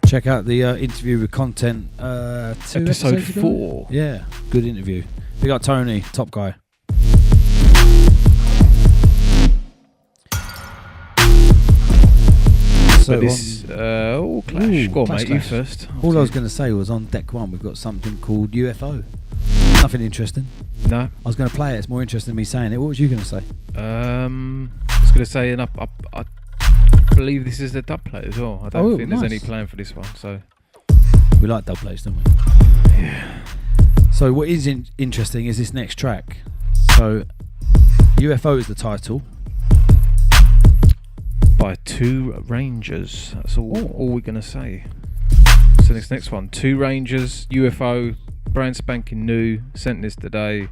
Check out the interview with Content. Episode 4. Yeah, good interview. We got Tony, top guy. So but this, all Clash. Go on, mate, you first. All I was going to say was on deck 1 we've got something called UFO. Nothing interesting. No. I was going to play it. It's more interesting than me saying it. What was you going to say? I was going to say, and I believe this is the dub plate as well. I don't think there's any plan for this one. So we like dub plates, don't we? Yeah. So what is interesting is this next track. So UFO is the title, by Two Rangers. That's all we're going to say. So this next one, Two Rangers, UFO, brand spanking new, sent this today.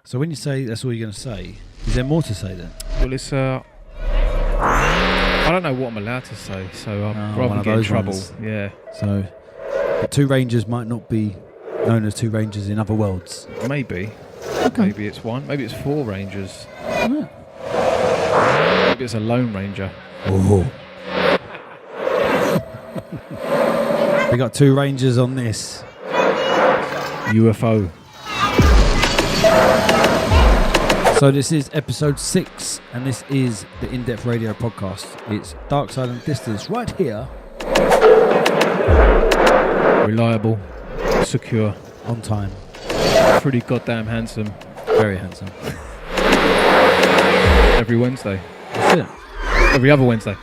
So when you say that's all you're going to say, is there more to say then? Well, it's I don't know what I'm allowed to say, so I'd rather get in trouble. Ones. Yeah. So, but Two Rangers might not be known as Two Rangers in other worlds. Maybe. Okay. Maybe it's one. Maybe it's Four Rangers. Yeah. Maybe it's a Lone Ranger. Oh. We got Two Rangers on this. UFO. So this is episode 6, and this is the Indepth Radio podcast. It's Darkside and Distance right here. Reliable. Secure. On time. Pretty goddamn handsome. Very handsome. Every Wednesday. That's it. Every other Wednesday.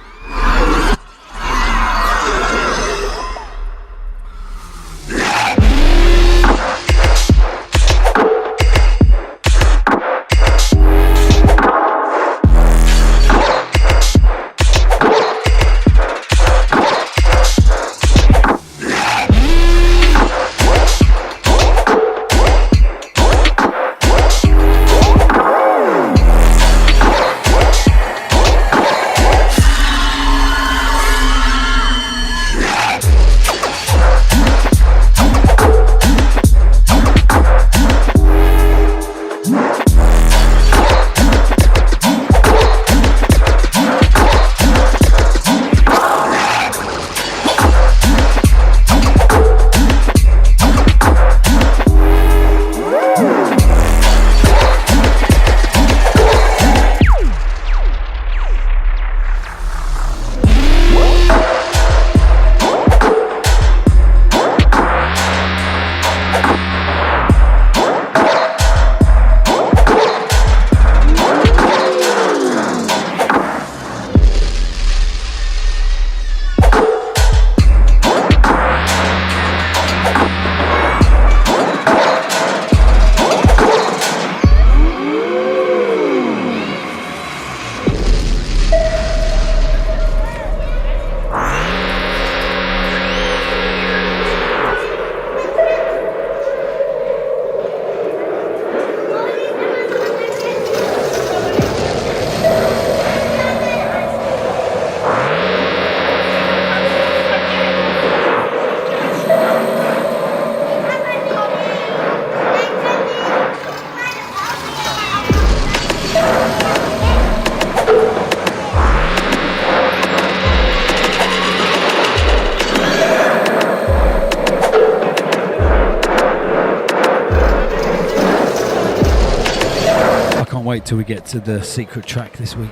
Till we get to the secret track this week.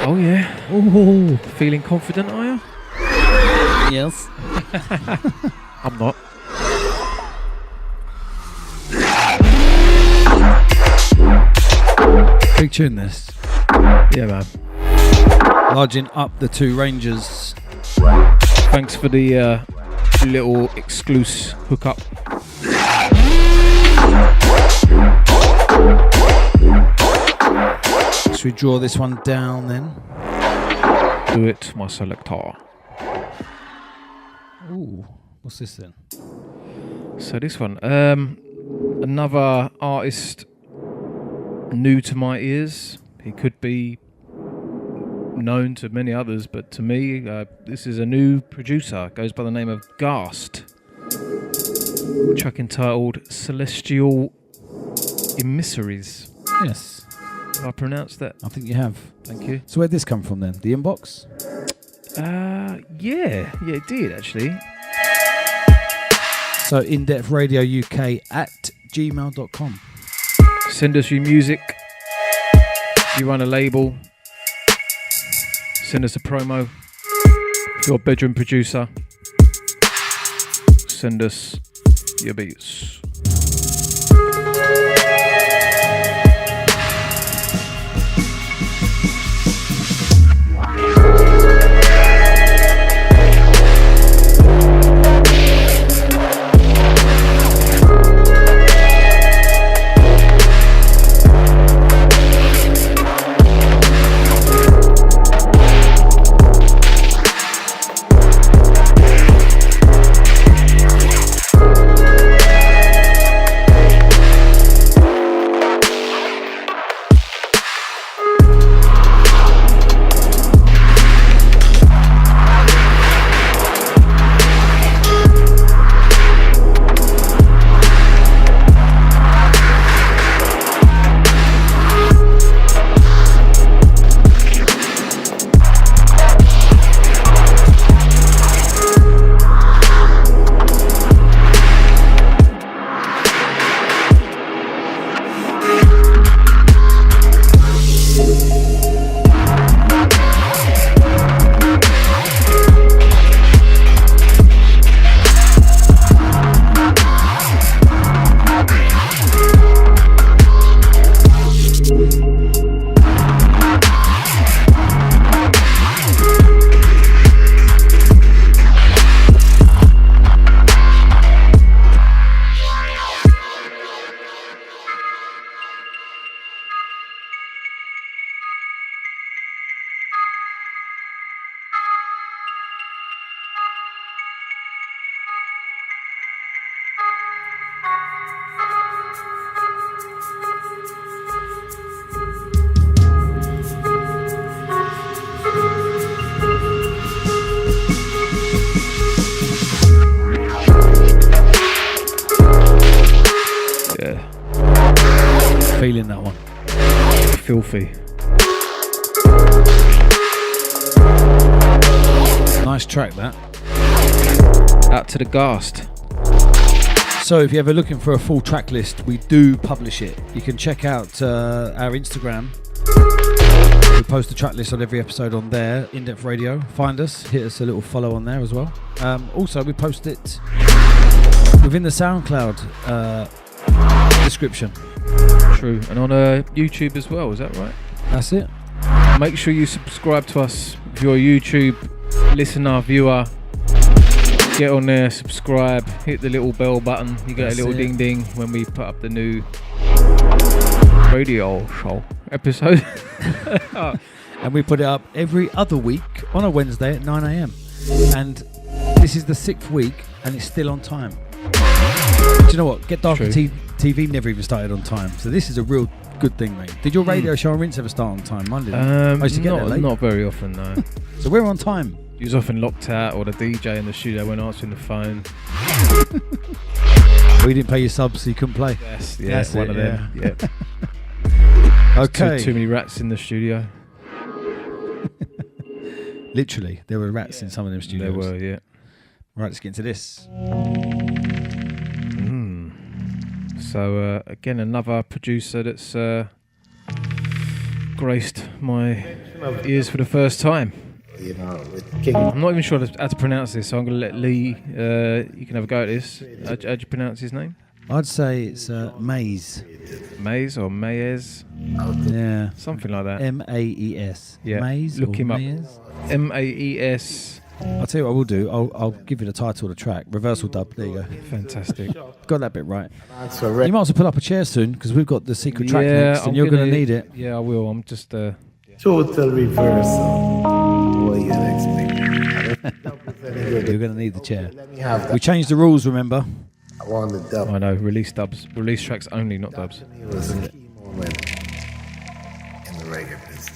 Oh yeah. Oh, feeling confident, are you? Yes. I'm not. Big tune this. Yeah, man. Larging up the Two Rangers. Thanks for the little exclusive hookup. Should we draw this one down then? Do it, my selector. Ooh, what's this then? So this one, another artist new to my ears. He could be known to many others, but to me, this is a new producer. Goes by the name of Ghast. Track entitled Celestial Emissaries. Yes. Have I pronounced that? I think you have. Thank you. So where'd this come from then? The inbox? Yeah, it did actually. So Indepth Radio UK at gmail.com. Send us your music. You run a label. Send us a promo. If you're a bedroom producer, send us your beats. feeling that one. Filthy. Nice track, that. Out to the Ghast. So if you're ever looking for a full track list, we do publish it. You can check out our Instagram. We post the track list on every episode on there, Indepth Radio. Find us, hit us a little follow on there as well. Also, we post it within the SoundCloud description. True. And on YouTube as well, is that right? That's it. Make sure you subscribe to us if you're a YouTube listener, viewer. Get on there, subscribe, hit the little bell button. You get a little ding ding when we put up the new radio show episode. And we put it up every other week on a Wednesday at 9 a.m. And this is the 6th week and it's still on time. Do you know what? Get Darker TV never even started on time. So this is a real good thing, mate. Did your radio show on Rinse ever start on time? Mine didn't. I used to get there late. Not very often, no. So we're on time. He was often locked out, or the DJ in the studio weren't answering the phone. We didn't pay your subs, so you couldn't play. Yes, yeah, that's one of them. Yeah. Okay. Too many rats in the studio. Literally, there were rats in some of them studios. There were, yeah. Right, let's get into this. So again, another producer that's graced my ears for the first time. You know, with King. I'm not even sure how to pronounce this, so I'm going to let Lee. You can have a go at this. How do you pronounce his name? I'd say it's Maze. Maze or Maez? Yeah. Something like that. Maes. Yeah. Maze. Look him Maes? up. Maes. I'll tell you what I will do. I'll give you the title of the track. Reversal dub. There you go. Fantastic. Got that bit right. So You might as well pull up a chair soon because we've got the secret track next, and you're going to need it. Yeah, I will. I'm just. total reversal. What you expect? You're going to need the chair. Let me have that. We changed the rules, remember? I want the dub. I know. Release dubs. Release tracks only, not dubs. It was a key moment in the reggae business.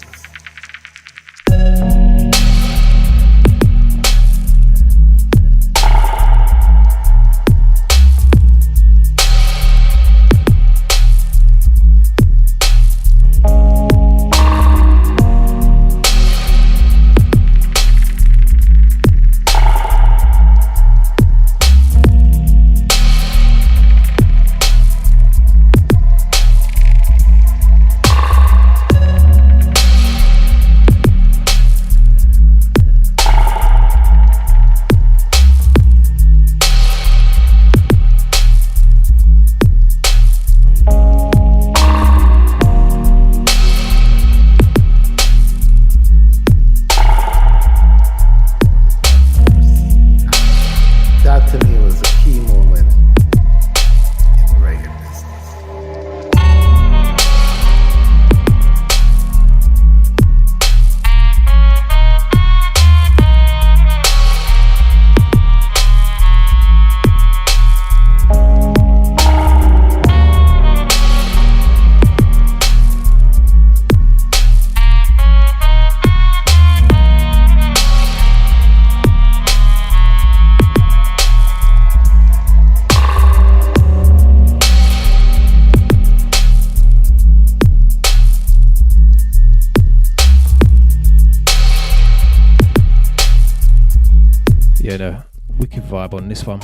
Wicked vibe on this one.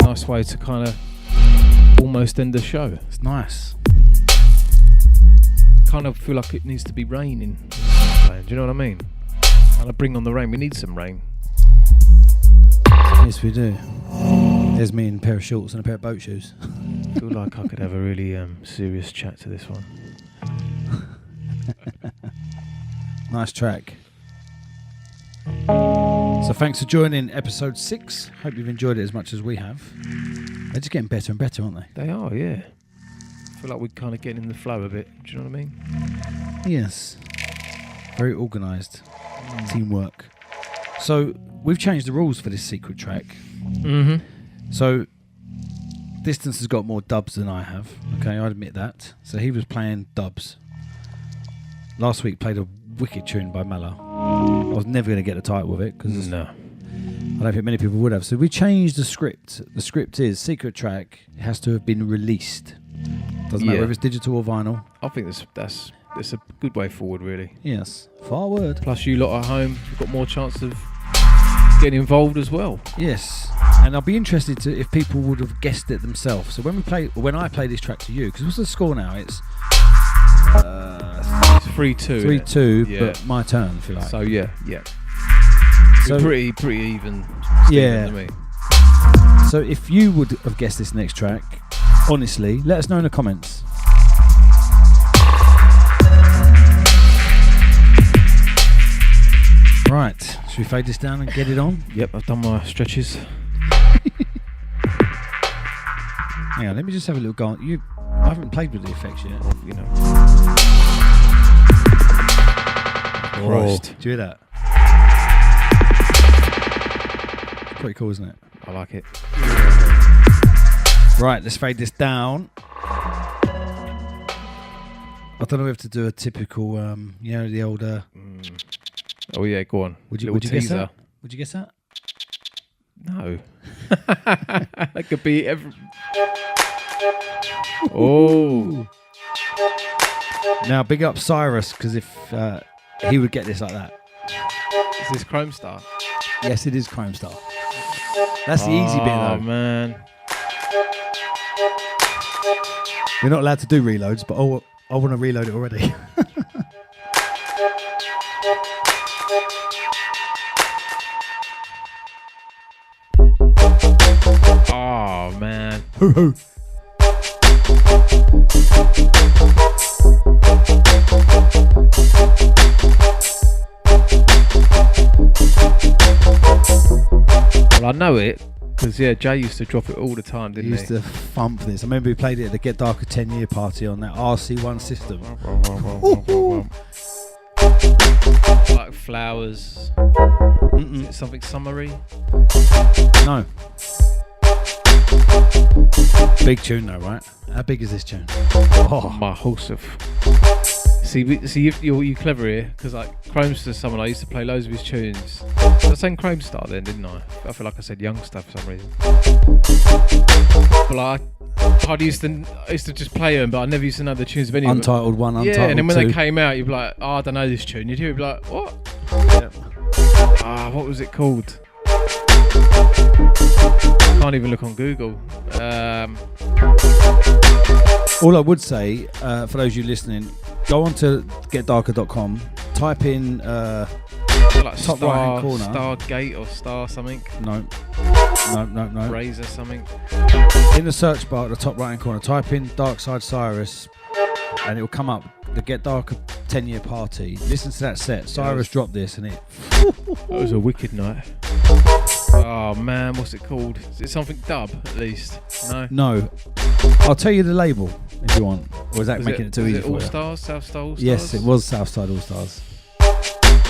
Nice way to kind of almost end the show. It's nice. Kind of feel like it needs to be raining. Do you know what I mean? Kind of bring on the rain. We need some rain. Yes, we do. There's me in a pair of shorts and a pair of boat shoes. I feel like I could have a really serious chat to this one. Nice track. So thanks for joining episode 6. Hope you've enjoyed it as much as we have. They're just getting better and better, aren't they? They are, yeah. I feel like we're kind of getting in the flow a bit. Do you know what I mean? Yes. Very organised. Teamwork. So we've changed the rules for this secret track. Mm-hmm. So Distance has got more dubs than I have. Okay, I admit that. So he was playing dubs. Last week played a wicked tune by Mala. I was never going to get the title of it because no. I don't think many people would have. So we changed the script. The script is secret track has to have been released Doesn't matter if it's digital or vinyl. I think that's a good way forward, really. Yes, forward. Plus, you lot at home, you've got more chance of getting involved as well. Yes, and I'll be interested to if people would have guessed it themselves. So when I play this track to you, because what's the score now? It's 3-2. 3-2, Yeah. but my turn, if you like. So yeah. So pretty even. Yeah. To me. So if you would have guessed this next track, honestly, let us know in the comments. Right, should we fade this down and get it on? Yep, I've done my stretches. Hang on, let me just have a little go on. I haven't played with the effects yet. You know. Christ. Do you hear that? Pretty cool, isn't it? I like it. Right, let's fade this down. I don't know if to do a typical, the older. Oh yeah, go on. Would you Little guess teaser. that? Would you guess that? No. That could be every. Oh. Now, big up Cyrus, because if he would get this like that. Is this Chrome Star? Yes, it is Chrome Star. That's the easy bit, though. Oh man. We're not allowed to do reloads, but I want to reload it already. Oh man. Hoo hoo. Well, I know it because Jay used to drop it all the time, He didn't used to thump this. I remember we played it at the Get Darker 10-year party on that RC1 system. Like flowers. Is it something summery? No. Big tune though, right? How big is this tune? Oh, my horse of. See, you're clever here because like Chrome Star, someone I used to play loads of his tunes. I was saying Chrome Star then, didn't I? I feel like I said Youngster for some reason. But like, I used to just play them, but I never used to know the tunes of any of them. Untitled 1, Untitled 2. Yeah, and then when they came out, you'd be like, oh, I don't know this tune. You'd hear it, be like, what? Yep. What was it called? Can't even look on Google. All I would say, for those of you listening, go on to getdarker.com, type in Like top right-hand corner. Stargate or Star something. No. Razor something. In the search bar at the top right-hand corner, type in Darkside Cyrus, and it will come up. The Get Darker 10-year party. Listen to that set. Cyrus dropped this, and it. It was a wicked night. Oh man, what's it called? Is it something dub at least? No. No. I'll tell you the label if you want. Or is that making it too easy for All you? Stars, South Star All Stars? Yes, it was Southside All Stars.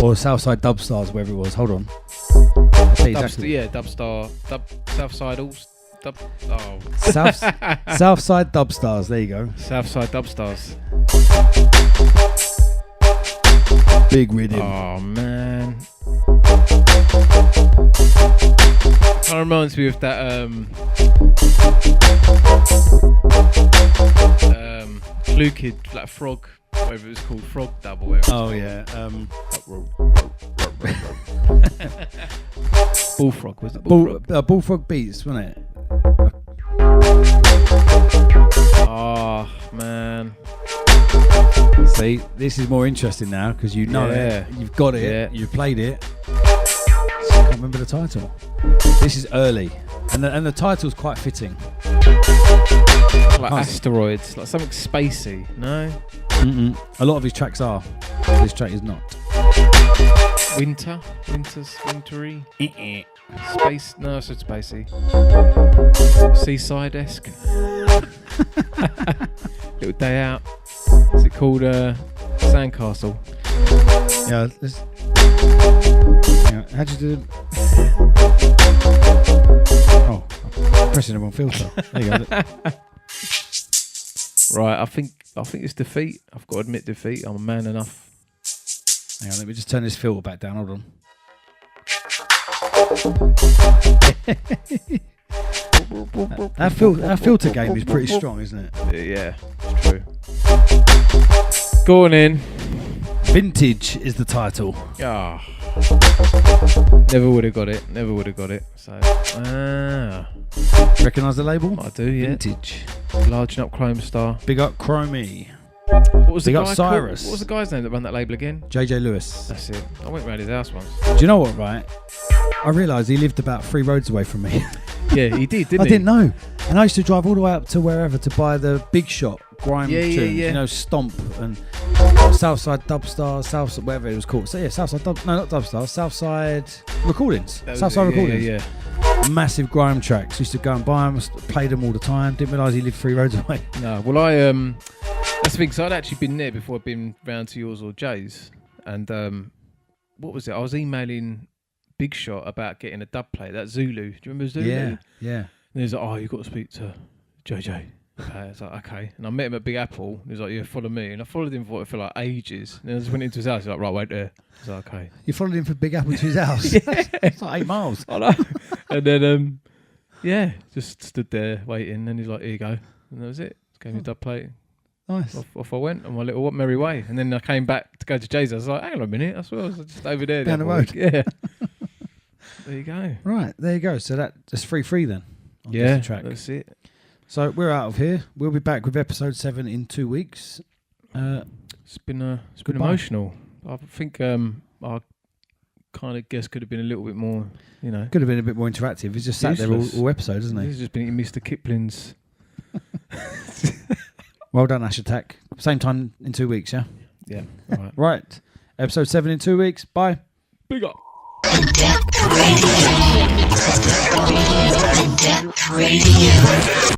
Or Southside Dub Stars, wherever it was. Hold on. I'll tell you exactly. Southside All Dub. Oh. Southside Dub Stars. There you go. Southside Dub Stars. Big rhythm. Oh man. Kind of reminds me of that Clue Kid, like Frog, whatever it was called, Frog Dub or whatever. Oh yeah. Bullfrog, was it? Bullfrog. Bullfrog Beats, wasn't it? Oh man. See, this is more interesting now because you know it, you've got it, you've played it. Just can't remember the title. This is early, and the title's quite fitting. Like asteroids, like something spacey. No. A lot of his tracks are. This track is not. Wintry. Space. No, I said spacey. Seaside-esque. Little day out. Is it called Sandcastle? Yeah. How'd you do it? Oh, I'm pressing the wrong filter. There you go. Right, I think it's defeat. I've got to admit defeat. I'm a man enough. Hang on, let me just turn this filter back down. Hold on. That filter game is pretty strong, isn't it? Yeah, Go on in. Vintage is the title. Ah. Never would have got it. Never would have got it. So, Recognise the label? I do, yeah. Vintage. Large up Chrome Star. Big up Chromie. What was Big the up guy Cyrus. called? What was the guy's name that ran that label again? JJ Lewis. That's it. I went round his house once. Do you know what, right? I realised he lived about 3 roads away from me. Yeah, he did, didn't I he? didn't know. And I used to drive all the way up to wherever to buy the Big Shot grime Yeah, tunes. yeah. You know, Stomp and Southside Dubstar, Southside, whatever it was called. So yeah, Southside not Dubstar, Southside Recordings. Southside Recordings. Yeah. Massive grime tracks. Used to go and buy them, played them all the time. Didn't realise he lived 3 roads away. No, well, that's the thing. So I'd actually been there before I'd been round to yours or Jay's, and what was it? I was emailing Big Shot about getting a dub plate. That Zulu. Do you remember Zulu? Yeah. And he's like, "Oh, you've got to speak to JJ." Okay, I was like, "Okay." And I met him at Big Apple. He was like, "Yeah, follow me." And I followed him for like ages. And I just went into his house. He's like, "Right, wait there." I was like, "Okay." You followed him from Big Apple to his house? Yeah. It's like 8 miles. I know. And then, just stood there waiting. And he's like, "Here you go." And that was it. Gave me a dub plate. Nice. Off I went on my little merry way. And then I came back to go to Jay's. I was like, hang on a minute. I swear I was just over there. Down the other road. week. Yeah. There you go. Right, there you go. So that's free then. On Yeah, this track. that's it. So we're out of here. We'll be back with episode 7 in 2 weeks. It's been Goodbye. emotional. I think I kind of guess could have been a little bit more, Could have been a bit more interactive. He's just sat there all episodes, hasn't he? He's just been eating Mr. Kipling's. Well done, Ash Attack. Same time in 2 weeks, yeah? Yeah. All right. Right. Episode 7 in 2 weeks. Bye. Big up. Indepth Radio. Indepth Radio.